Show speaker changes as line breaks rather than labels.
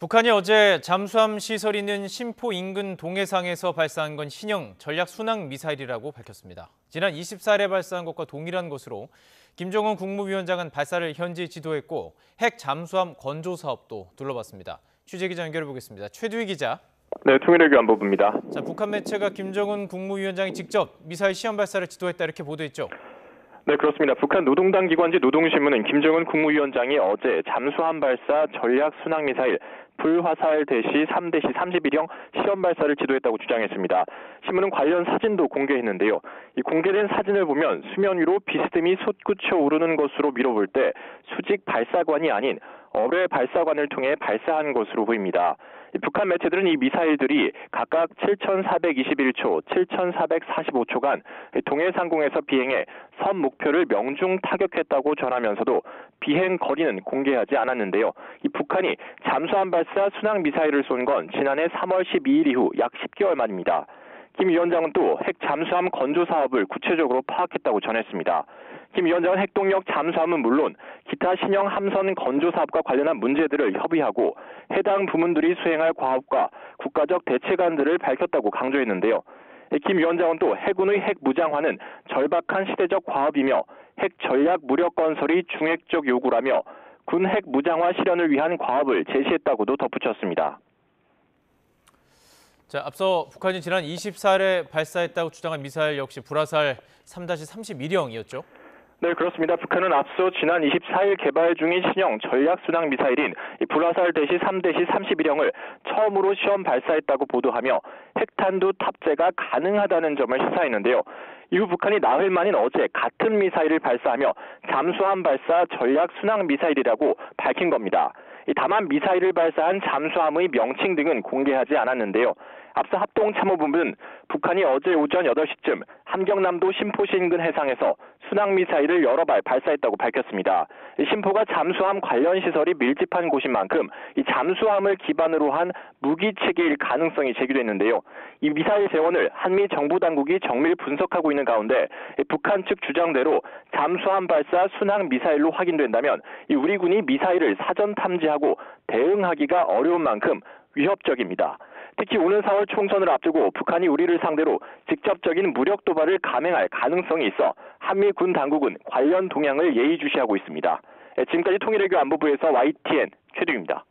북한이 어제 잠수함 시설이 있는 심포 인근 동해상에서 발사한 건 신형 전략 순항 미사일이라고 밝혔습니다. 지난 24일에 발사한 것과 동일한 것으로 김정은 국무위원장은 발사를 현지 지도했고 핵 잠수함 건조 사업도 둘러봤습니다. 취재기자 연결해 보겠습니다. 최두희 기자.
네, 통일외교 안보부입니다.
북한 매체가 김정은 국무위원장이 직접 미사일 시험 발사를 지도했다 이렇게 보도했죠.
네, 그렇습니다. 북한 노동당 기관지 노동신문은 김정은 국무위원장이 어제 잠수함 발사 전략 순항 미사일 불화살 대시 3대시 31형 시험 발사를 지도했다고 주장했습니다. 신문은 관련 사진도 공개했는데요. 이 공개된 사진을 보면 수면 위로 비스듬히 솟구쳐 오르는 것으로 미뤄볼 때 수직 발사관이 아닌 어뢰 발사관을 통해 발사한 것으로 보입니다. 북한 매체들은 이 미사일들이 각각 7,421초, 7,445초간 동해상공에서 비행해 섬 목표를 명중 타격했다고 전하면서도 비행 거리는 공개하지 않았는데요. 이 북한이 잠수함 발사 순항 미사일을 쏜 건 지난해 3월 12일 이후 약 10개월 만입니다. 김 위원장은 또 핵 잠수함 건조 사업을 구체적으로 파악했다고 전했습니다. 김 위원장은 핵동력 잠수함은 물론 기타 신형 함선 건조 사업과 관련한 문제들을 협의하고 해당 부문들이 수행할 과업과 국가적 대책안들을 밝혔다고 강조했는데요. 김 위원장은 또 해군의 핵 무장화는 절박한 시대적 과업이며 핵 전략 무력 건설이 중핵적 요구라며 군 핵 무장화 실현을 위한 과업을 제시했다고도 덧붙였습니다.
앞서 북한이 지난 24일에 발사했다고 주장한 미사일 역시 불화살 3-31형이었죠?
네, 그렇습니다. 북한은 앞서 지난 24일 개발 중인 신형 전략 순항 미사일인 불화살 대시 3대시 31형을 처음으로 시험 발사했다고 보도하며 핵탄두 탑재가 가능하다는 점을 시사했는데요. 이후 북한이 나흘 만인 어제 같은 미사일을 발사하며 잠수함 발사 전략 순항 미사일이라고 밝힌 겁니다. 다만 미사일을 발사한 잠수함의 명칭 등은 공개하지 않았는데요. 앞서 합동참모본부는 북한이 어제 오전 8시쯤 함경남도 심포시 인근 해상에서 순항 미사일을 여러 발 발사했다고 밝혔습니다. 심포가 잠수함 관련 시설이 밀집한 곳인 만큼 이 잠수함을 기반으로 한 무기 체계일 가능성이 제기됐는데요. 이 미사일 재원을 한미 정부 당국이 정밀 분석하고 있는 가운데 북한 측 주장대로 잠수함 발사 순항 미사일로 확인된다면 우리 군이 미사일을 사전 탐지하고 대응하기가 어려운 만큼 위협적입니다. 특히 오는 4월 총선을 앞두고 북한이 우리를 상대로 직접적인 무력 도발을 감행할 가능성이 있어 한미 군 당국은 관련 동향을 예의주시하고 있습니다. 지금까지 통일외교 안보부에서 YTN 최두입니다.